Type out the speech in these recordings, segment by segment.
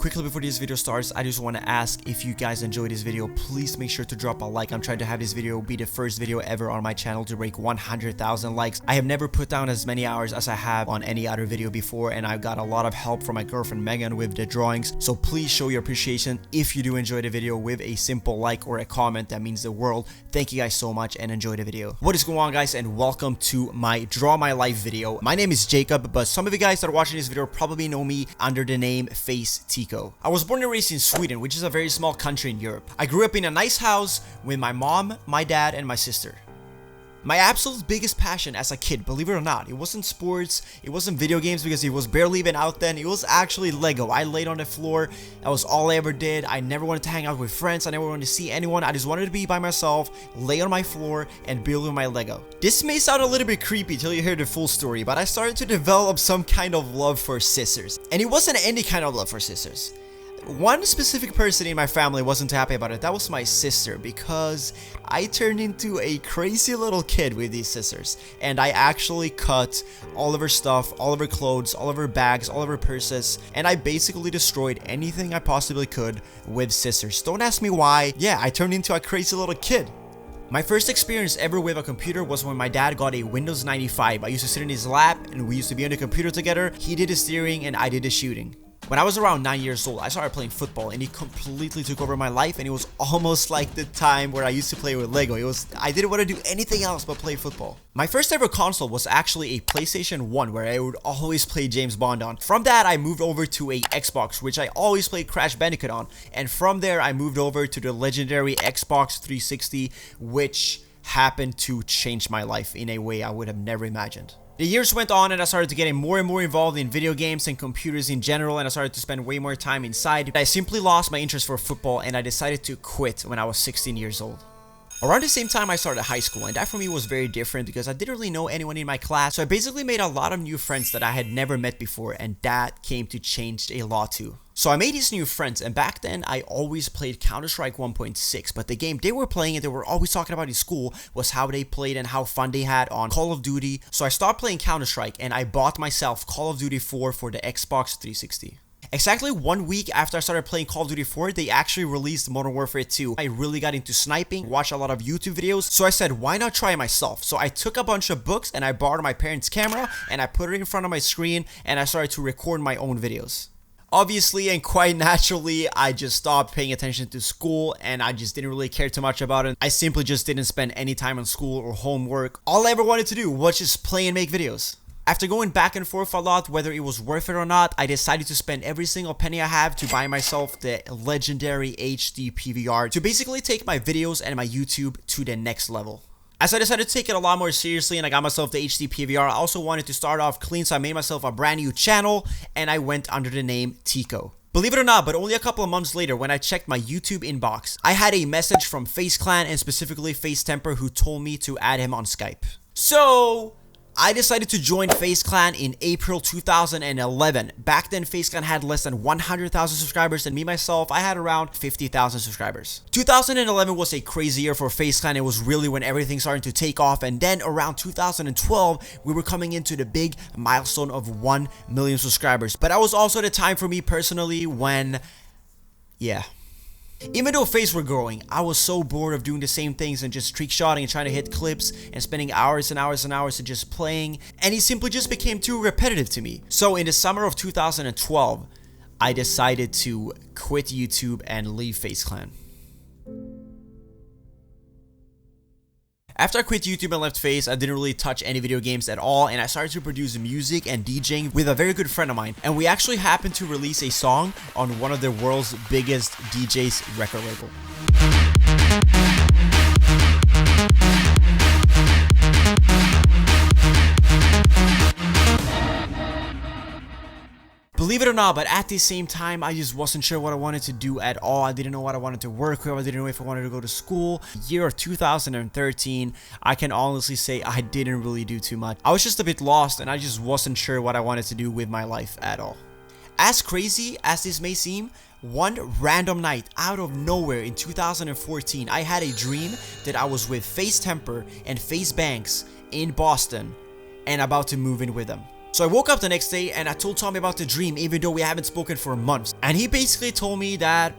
quickly before this video starts, I just want to ask if you guys enjoyed this video, please make sure to drop a like. I'm trying to have this video be the first video ever on my channel to break 100,000 likes. I have never put down as many hours as I have on any other video before, and I've got a lot of help from my girlfriend Megan with the drawings. So please show your appreciation if you do enjoy the video with a simple like or a comment. That means the world. Thank you guys so much and enjoy the video. What is going on, guys, and welcome to my Draw My Life video. My name is Jacob, but some of you guys that are watching this video probably know me under the name FaZe Teeqo. I was born and raised in Sweden, which is a very small country in Europe. I grew up in a nice house with my mom, my dad, and my sister. My absolute biggest passion as a kid, believe it or not, it wasn't sports, it wasn't video games because it was barely even out then, it was actually Lego. I laid on the floor, that was all I ever did. I never wanted to hang out with friends, I never wanted to see anyone, I just wanted to be by myself, lay on my floor, and build with my Lego. This may sound a little bit creepy till you hear the full story, but I started to develop some kind of love for scissors. And it wasn't any kind of love for scissors. One specific person in my family wasn't happy about it. That was my sister, because I turned into a crazy little kid with these scissors, and I actually cut all of her stuff, all of her clothes, all of her bags, all of her purses, and I basically destroyed anything I possibly could with scissors. Don't ask me why. Yeah, I turned into a crazy little kid. My first experience ever with a computer was when my dad got a Windows 95. I used to sit in his lap and we used to be on the computer together. He did the steering and I did the shooting. When I was around 9 years old, I started playing football and it completely took over my life, and it was almost like the time where I used to play with Lego. I didn't want to do anything else but play football. My first ever console was actually a PlayStation 1 where I would always play James Bond on. From that, I moved over to a Xbox, which I always played Crash Bandicoot on. And from there, I moved over to the legendary Xbox 360, which happened to change my life in a way I would have never imagined. The years went on and I started to get more and more involved in video games and computers in general, and I started to spend way more time inside. I simply lost my interest for football and I decided to quit when I was 16 years old. Around the same time I started high school, and that for me was very different because I didn't really know anyone in my class, so I basically made a lot of new friends that I had never met before, and that came to change a lot too. So I made these new friends, and back then I always played Counter-Strike 1.6, but the game they were playing and they were always talking about in school was how they played and how fun they had on Call of Duty. So I stopped playing Counter-Strike and I bought myself Call of Duty 4 for the Xbox 360. Exactly 1 week after I started playing Call of Duty 4, they actually released Modern Warfare 2. I really got into sniping, watched a lot of YouTube videos, so I said, why not try it myself? So I took a bunch of books and I borrowed my parents' camera and I put it in front of my screen and I started to record my own videos. Obviously and quite naturally, I just stopped paying attention to school and I just didn't really care too much about it. I simply just didn't spend any time on school or homework. All I ever wanted to do was just play and make videos. After going back and forth a lot, whether it was worth it or not, I decided to spend every single penny I have to buy myself the legendary HD PVR to basically take my videos and my YouTube to the next level. As I decided to take it a lot more seriously and I got myself the HD PVR, I also wanted to start off clean, so I made myself a brand new channel and I went under the name Teeqo. Believe it or not, but only a couple of months later when I checked my YouTube inbox, I had a message from FaZe Clan and specifically FaZe Temper, who told me to add him on Skype. So I decided to join FaZe Clan in April 2011. Back then, FaZe Clan had less than 100,000 subscribers, and me myself, I had around 50,000 subscribers. 2011 was a crazy year for FaZe Clan. It was really when everything started to take off, and then around 2012, we were coming into the big milestone of 1 million subscribers. But that was also the time for me personally when, yeah. Even though FaZe were growing, I was so bored of doing the same things and just trick shotting and trying to hit clips and spending hours and hours and hours of just playing, and it simply just became too repetitive to me. So in the summer of 2012, I decided to quit YouTube and leave FaZe Clan. After I quit YouTube and left FaZe, I didn't really touch any video games at all, and I started to produce music and DJing with a very good friend of mine, and we actually happened to release a song on one of the world's biggest DJ's record label. Believe it or not, but at the same time, I just wasn't sure what I wanted to do at all. I didn't know what I wanted to work with. I didn't know if I wanted to go to school. Year of 2013, I can honestly say I didn't really do too much. I was just a bit lost and I just wasn't sure what I wanted to do with my life at all. As crazy as this may seem, one random night out of nowhere in 2014, I had a dream that I was with FaZe Temper and FaZe Banks in Boston and about to move in with them. So I woke up the next day and I told Tommy about the dream, even though we haven't spoken for months. And he basically told me that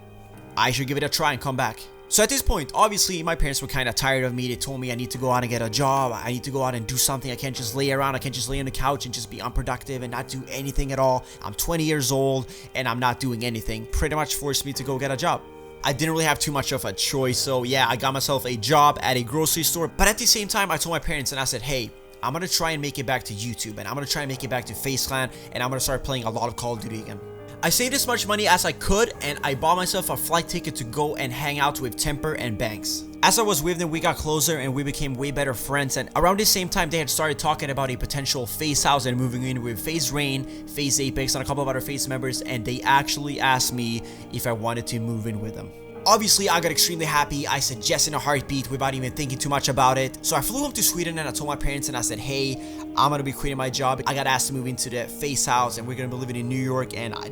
I should give it a try and come back. So at this point, obviously, my parents were kind of tired of me. They told me I need to go out and get a job. I need to go out and do something. I can't just lay around. I can't just lay on the couch and just be unproductive and not do anything at all. I'm 20 years old and I'm not doing anything. Pretty much forced me to go get a job. I didn't really have too much of a choice. So yeah, I got myself a job at a grocery store. But at the same time, I told my parents and I said, hey, I'm going to try and make it back to YouTube. And I'm going to try and make it back to FaZe Clan. And I'm going to start playing a lot of Call of Duty again. I saved as much money as I could and I bought myself a flight ticket to go and hang out with Temper and Banks. As I was with them, we got closer and we became way better friends, and around the same time they had started talking about a potential FaZe house and moving in with FaZe Rain, FaZe Apex, and a couple of other FaZe members, and they actually asked me if I wanted to move in with them. Obviously, I got extremely happy. I said yes in a heartbeat without even thinking too much about it. So I flew home to Sweden and I told my parents and I said, hey, I'm gonna be quitting my job. I got asked to move into the FaZe house and we're gonna be living in New York, and I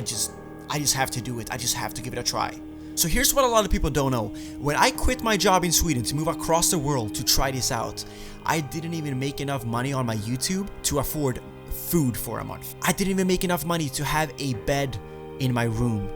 just have to do it. I just have to give it a try. So here's what a lot of people don't know. When I quit my job in Sweden to move across the world to try this out, I didn't even make enough money on my YouTube to afford food for a month. I didn't even make enough money to have a bed in my room.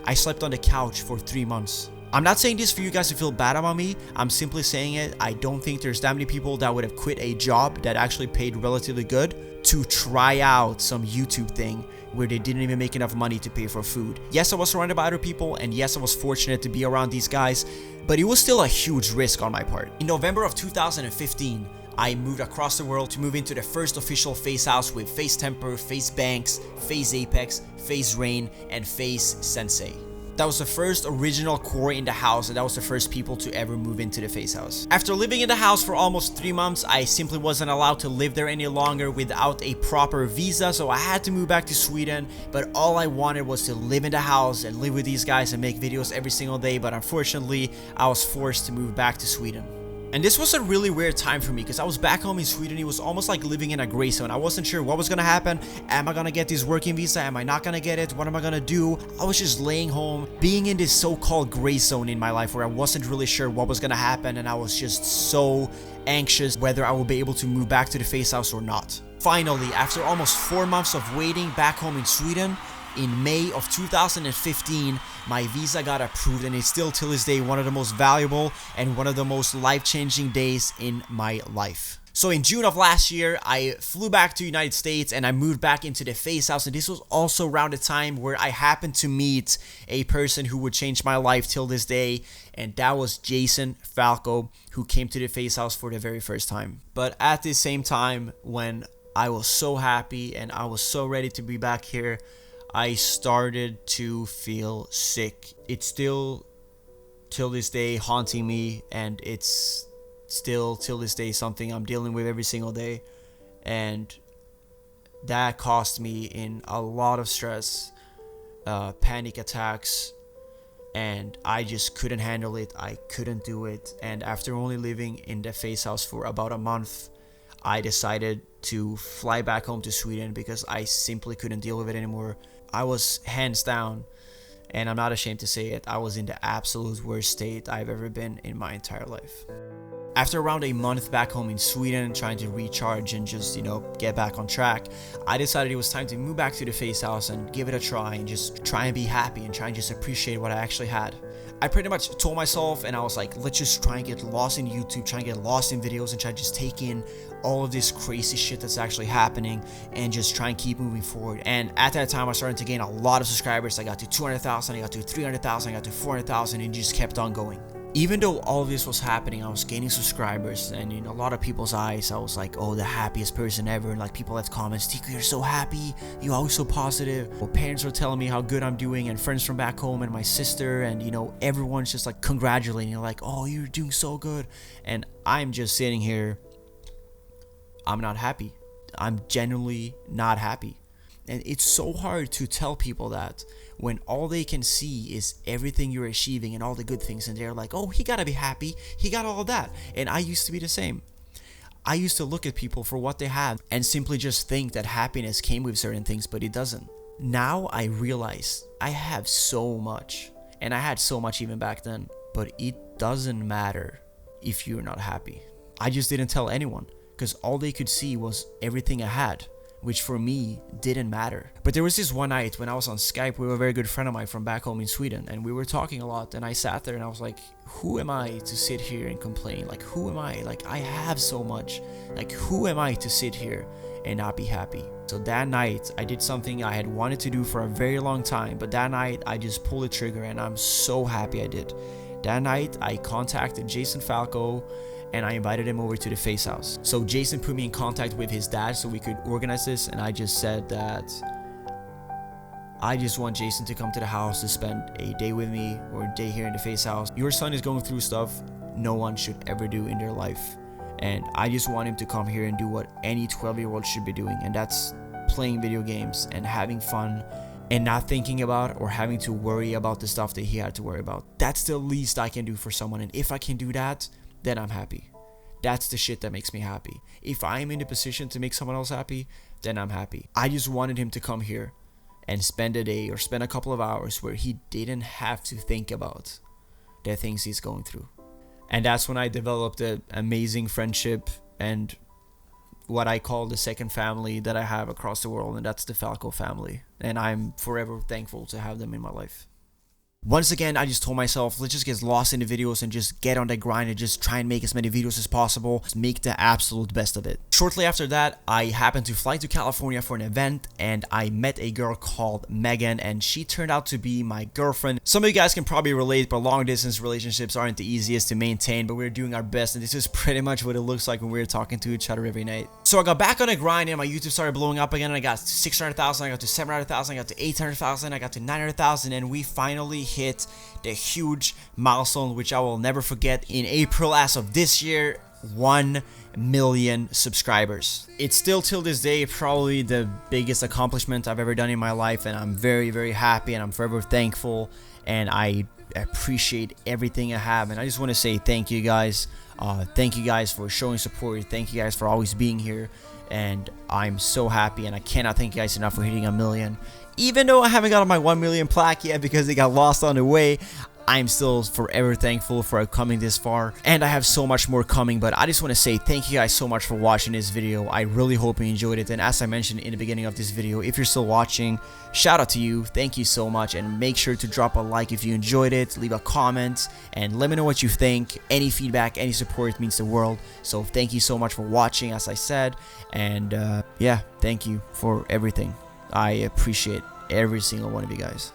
I slept on the couch for 3 months. I'm not saying this for you guys to feel bad about me. I'm simply saying it. I don't think there's that many people that would have quit a job that actually paid relatively good to try out some YouTube thing where they didn't even make enough money to pay for food. Yes, I was surrounded by other people, and yes, I was fortunate to be around these guys, but it was still a huge risk on my part. In November of 2015, I moved across the world to move into the first official FaZe house with FaZe Temper, FaZe Banks, FaZe Apex, FaZe Rain, and FaZe Sensei. That was the first original core in the house, and that was the first people to ever move into the FaZe house. After living in the house for almost 3 months, I simply wasn't allowed to live there any longer without a proper visa, so I had to move back to Sweden. But all I wanted was to live in the house and live with these guys and make videos every single day, but unfortunately, I was forced to move back to Sweden. And this was a really weird time for me because I was back home in Sweden. It was almost like living in a gray zone. I wasn't sure what was gonna happen. Am I gonna get this working visa? Am I not gonna get it? What am I gonna do? I was just laying home, being in this so-called gray zone in my life where I wasn't really sure what was gonna happen, and I was just so anxious whether I would be able to move back to the FaZe house or not. Finally, after almost 4 months of waiting back home in Sweden, in May of 2015, my visa got approved, and it's still till this day one of the most valuable and one of the most life-changing days in my life. So in June of last year, I flew back to the United States and I moved back into the FaZe house, and this was also around the time where I happened to meet a person who would change my life till this day, and that was Jason Falco, who came to the FaZe house for the very first time. But at the same time, when I was so happy and I was so ready to be back here, I started to feel sick. It's still till this day haunting me, and it's still till this day something I'm dealing with every single day, and that cost me in a lot of stress, panic attacks, and I just couldn't handle it. I couldn't do it. And after only living in the FaZe house for about a month, I decided to fly back home to Sweden because I simply couldn't deal with it anymore. I was hands down, and I'm not ashamed to say it, I was in the absolute worst state I've ever been in my entire life. After around a month back home in Sweden, trying to recharge and just, get back on track, I decided it was time to move back to the FaZe house and give it a try and just try and be happy and try and just appreciate what I actually had. I pretty much told myself, and I was like, let's just try and get lost in YouTube, try and get lost in videos, and try to just take in all of this crazy shit that's actually happening and just try and keep moving forward. And at that time, I started to gain a lot of subscribers. I got to 200,000, I got to 300,000, I got to 400,000, and just kept on going. Even though all of this was happening, I was gaining subscribers, and in a lot of people's eyes, I was like, oh, the happiest person ever. And like people had comments, Teeqo, you're so happy, you're always so positive. Well, parents were telling me how good I'm doing, and friends from back home, and my sister, and everyone's just like congratulating, like, oh, you're doing so good. And I'm just sitting here, I'm not happy. I'm genuinely not happy. And it's so hard to tell people that when all they can see is everything you're achieving and all the good things, and they're like, oh, he gotta be happy, he got all that. And I used to be the same. I used to look at people for what they had and simply just think that happiness came with certain things, but it doesn't. Now I realize I have so much, and I had so much even back then, but it doesn't matter if you're not happy. I just didn't tell anyone because all they could see was everything I had. which for me didn't matter. But there was this one night when I was on Skype with a very good friend of mine from back home in Sweden, and we were talking a lot, and I sat there and I was like, who am I to sit here and complain? Like, who am I? Like, I have so much. Like, who am I to sit here and not be happy? So that night I did something I had wanted to do for a very long time, but that night I just pulled the trigger, and I'm so happy I did. That night I contacted Jason Falco and I invited him over to the FaZe house. So Jason put me in contact with his dad so we could organize this, and I just said that I just want Jason to come to the house to spend a day with me, or a day here in the FaZe house. Your son is going through stuff no one should ever do in their life, and I just want him to come here and do what any 12-year-old should be doing, and that's playing video games and having fun and not thinking about or having to worry about the stuff that he had to worry about. That's the least I can do for someone, and if I can do that, then I'm happy. That's the shit that makes me happy. If I'm in a position to make someone else happy, then I'm happy. I just wanted him to come here and spend a day or spend a couple of hours where he didn't have to think about the things he's going through. And that's when I developed an amazing friendship and what I call the second family that I have across the world, and that's the Falco family. And I'm forever thankful to have them in my life. Once again, I just told myself, let's just get lost in the videos and just get on the grind and just try and make as many videos as possible. Just make the absolute best of it. Shortly after that, I happened to fly to California for an event, and I met a girl called Megan, and she turned out to be my girlfriend. Some of you guys can probably relate, but long distance relationships aren't the easiest to maintain, but we're doing our best, and this is pretty much what it looks like when we're talking to each other every night. So I got back on the grind, and my YouTube started blowing up again, and I got to 600,000, I got to 700,000, I got to 800,000, I got to 900,000, and we finally hit the huge milestone, which I will never forget, in April as of this year, 1 million subscribers. It's still till this day probably the biggest accomplishment I've ever done in my life, and I'm very, very happy, and I'm forever thankful, and I appreciate everything I have. And I just want to say thank you guys. Thank you guys for showing support. Thank you guys for always being here, and I'm so happy, and I cannot thank you guys enough for hitting 1 million. Even though I haven't got my 1 million plaque yet because it got lost on the way, I'm still forever thankful for coming this far, and I have so much more coming. But I just want to say thank you guys so much for watching this video. I really hope you enjoyed it, and as I mentioned in the beginning of this video, if you're still watching, shout out to you. Thank you so much, and make sure to drop a like if you enjoyed it, leave a comment, and let me know what you think. Any feedback, any support means the world. So thank you so much for watching, as I said, and yeah, thank you for everything. I appreciate every single one of you guys.